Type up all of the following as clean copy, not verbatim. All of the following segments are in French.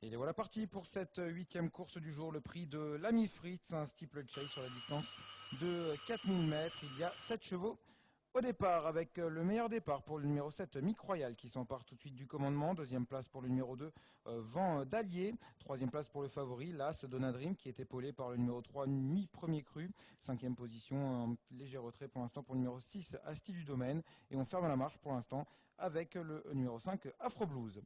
Et les voilà partis pour cette huitième course du jour, le prix de l'Ami Fritz, un steeplechase sur la distance de 4000 mètres. Il y a 7 chevaux au départ, avec le meilleur départ pour le numéro 7, Mick Royal, qui s'empare tout de suite du commandement. Deuxième place pour le numéro 2, Vent d'Allier. Troisième place pour le favori, l'As Donadream, qui est épaulé par le numéro 3, Nuit Premier Cru. Cinquième position, un léger retrait pour l'instant pour le numéro 6, Asti du Domaine. Et on ferme la marche pour l'instant avec le numéro 5, Afro Blues.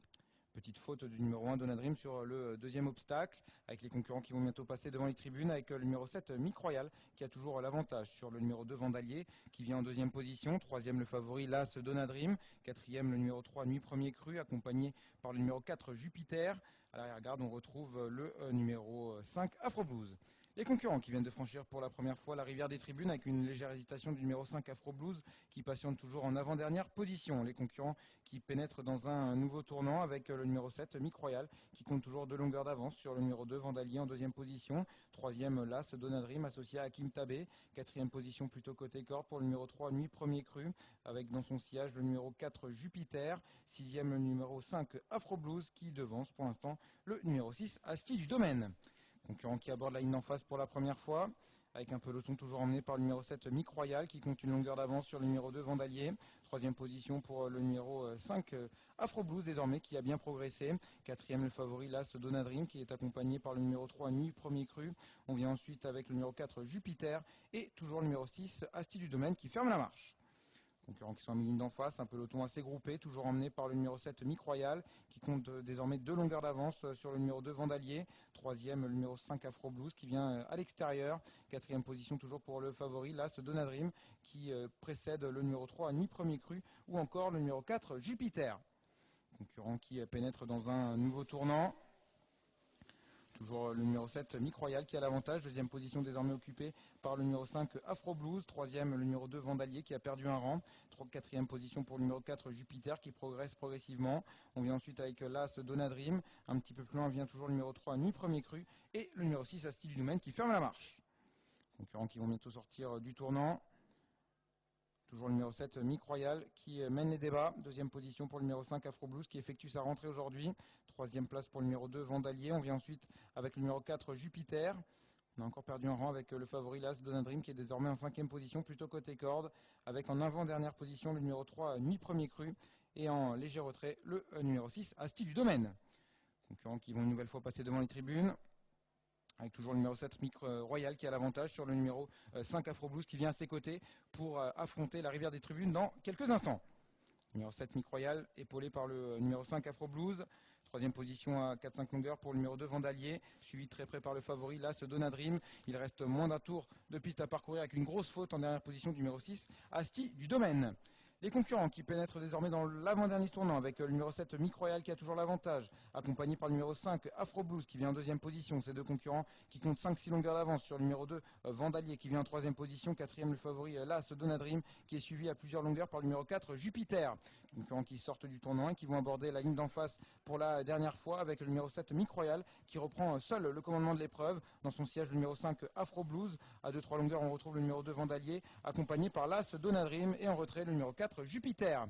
Petite faute du numéro 1 Donadream sur le deuxième obstacle, avec les concurrents qui vont bientôt passer devant les tribunes, avec le numéro 7 Mick Royal qui a toujours l'avantage sur le numéro 2 Vandalier qui vient en deuxième position, troisième le favori l'As Donadream, quatrième le numéro 3 Nuit Premier Cru accompagné par le numéro 4 Jupiter. À l'arrière-garde on retrouve le numéro 5 Afro Blues. Les concurrents qui viennent de franchir pour la première fois la rivière des tribunes avec une légère hésitation du numéro 5 Afro Blues qui patiente toujours en avant-dernière position. Les concurrents qui pénètrent dans un nouveau tournant avec le numéro 7 Mick Royal qui compte toujours 2 longueurs d'avance sur le numéro 2 Vandalier en deuxième position. Troisième l'As Donadream associé à Hakim Tabé. Quatrième position plutôt côté corde pour le numéro 3 Nuit Premier Cru avec dans son sillage le numéro 4 Jupiter. Sixième le numéro 5 Afro Blues qui devance pour l'instant le numéro 6 Asti du Domaine. Concurrent qui aborde la ligne d'en face pour la première fois, avec un peloton toujours emmené par le numéro 7 Mick Royal qui compte une longueur d'avance sur le numéro 2 Vandalier. Troisième position pour le numéro 5 Afro Blues désormais qui a bien progressé. Quatrième le favori l'As Donadream qui est accompagné par le numéro 3 Nuit Premier Cru. On vient ensuite avec le numéro 4 Jupiter et toujours le numéro 6 Asti du Domaine qui ferme la marche. Concurrents qui sont à mi-ligne d'en face, un peloton assez groupé, toujours emmené par le numéro 7 Mick Royal, qui compte désormais 2 longueurs d'avance sur le numéro 2 Vandalier. Troisième, le numéro 5 Afro Blues, qui vient à l'extérieur. Quatrième position toujours pour le favori, l'As Donadream, qui précède le numéro 3 Nuit Premier Cru, ou encore le numéro 4 Jupiter. Concurrent qui pénètre dans un nouveau tournant. Toujours le numéro 7, Mick Royal qui a l'avantage. Deuxième position désormais occupée par le numéro 5, Afro Blues. Troisième, le numéro 2, Vandalier qui a perdu un rang. Quatrième position pour le numéro 4, Jupiter qui progresse progressivement. On vient ensuite avec l'As Donadream. Un petit peu plus loin vient toujours le numéro 3, Nuit Premier Cru. Et le numéro 6, Asti du Domaine qui ferme la marche. Concurrents qui vont bientôt sortir du tournant. Toujours le numéro 7, Mick Royal, qui mène les débats. Deuxième position pour le numéro 5, Afro Blues, qui effectue sa rentrée aujourd'hui. Troisième place pour le numéro 2, Vandalier. On vient ensuite avec le numéro 4, Jupiter. On a encore perdu un rang avec le favori l'As Donadream, qui est désormais en cinquième position, plutôt côté corde. Avec en avant-dernière position le numéro 3, Nuit Premier Cru. Et en léger retrait, le numéro 6, Asti du Domaine. Concurrents qui vont une nouvelle fois passer devant les tribunes, avec toujours le numéro 7 Mick Royal qui a l'avantage sur le numéro 5 Afro Blues qui vient à ses côtés pour affronter la rivière des tribunes dans quelques instants. Numéro 7 Mick Royal épaulé par le numéro 5 Afro Blues. Troisième position à 4-5 longueurs pour le numéro 2 Vandalier, suivi très près par le favori l'As Donadream. Il reste moins d'un tour de piste à parcourir avec une grosse faute en dernière position du numéro 6 Asti du Domaine. Les concurrents qui pénètrent désormais dans l'avant-dernier tournant avec le numéro 7 Mick Royal qui a toujours l'avantage, accompagné par le numéro 5 Afro Blues qui vient en deuxième position. Ces deux concurrents qui comptent 5-6 longueurs d'avance sur le numéro 2 Vandalier qui vient en troisième position. Quatrième le favori l'As Donadream qui est suivi à plusieurs longueurs par le numéro 4 Jupiter. Concurrents qui sortent du tournant et qui vont aborder la ligne d'en face pour la dernière fois avec le numéro 7 Mick Royal qui reprend seul le commandement de l'épreuve. Dans son siège le numéro 5 Afro Blues. À 2-3 longueurs on retrouve le numéro 2 Vandalier accompagné par l'As Donadream et en retrait le numéro 4 Jupiter.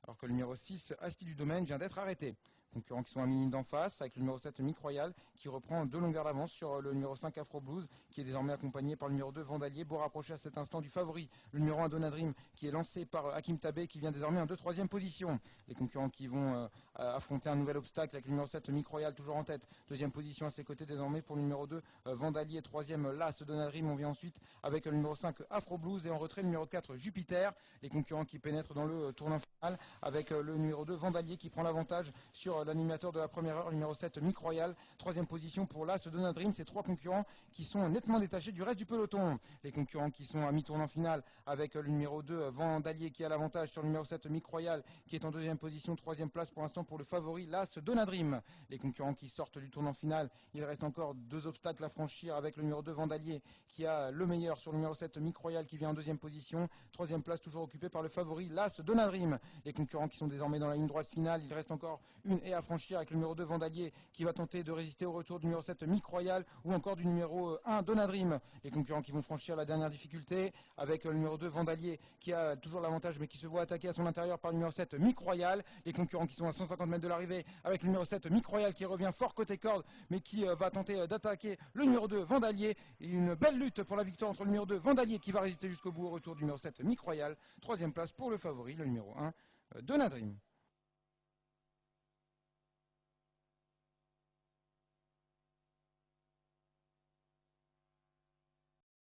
Alors que le numéro 6, Asti du Domaine, vient d'être arrêté. Concurrents qui sont à mi-ligne d'en face, avec le numéro 7, Mick Royal, qui reprend 2 longueurs d'avance sur le numéro 5, Afro Blues, qui est désormais accompagné par le numéro 2, Vandalier, beau rapproché à cet instant du favori, le numéro 1, Donadream, qui est lancé par Hakim Tabé, qui vient désormais en 2-3e position. Les concurrents qui vont affronter un nouvel obstacle, avec le numéro 7, Mick Royal, toujours en tête. Deuxième position à ses côtés désormais pour le numéro 2, Vandalier. Troisième, l'As Donadream. On vient ensuite avec le numéro 5, Afro Blues, et en retrait le numéro 4, Jupiter. Les concurrents qui pénètrent dans le tournant final, avec le numéro 2 Vandalier qui prend l'avantage sur l'animateur de la première heure, le numéro 7 Mick Royal. Troisième position pour l'As Donadream. Ces trois concurrents qui sont nettement détachés du reste du peloton. Les concurrents qui sont à mi-tournant final avec le numéro 2 Vandalier qui a l'avantage sur le numéro 7 Mick Royal qui est en deuxième position. Troisième place pour l'instant pour le favori l'As Donadream. Les concurrents qui sortent du tournant final, il reste encore 2 obstacles à franchir avec le numéro 2 Vandalier qui a le meilleur sur le numéro 7 Mick Royal qui vient en deuxième position. Troisième place toujours occupée par le favori l'As Donadream. Les concurrents qui sont désormais dans la ligne droite finale, il reste encore une est à franchir avec le numéro 2 Vandalier qui va tenter de résister au retour du numéro 7 Mic Royal ou encore du numéro 1 Donadrim. Les concurrents qui vont franchir la dernière difficulté avec le numéro 2 Vandalier qui a toujours l'avantage mais qui se voit attaquer à son intérieur par le numéro 7 Mic Royal. Les concurrents qui sont à 150 mètres de l'arrivée avec le numéro 7 Mic Royal qui revient fort côté corde mais qui va tenter d'attaquer le numéro 2 Vandalier. Et une belle lutte pour la victoire entre le numéro 2 Vandalier qui va résister jusqu'au bout au retour du numéro 7 Mic Royal. Troisième place pour le favori, le numéro 1 Donadrim.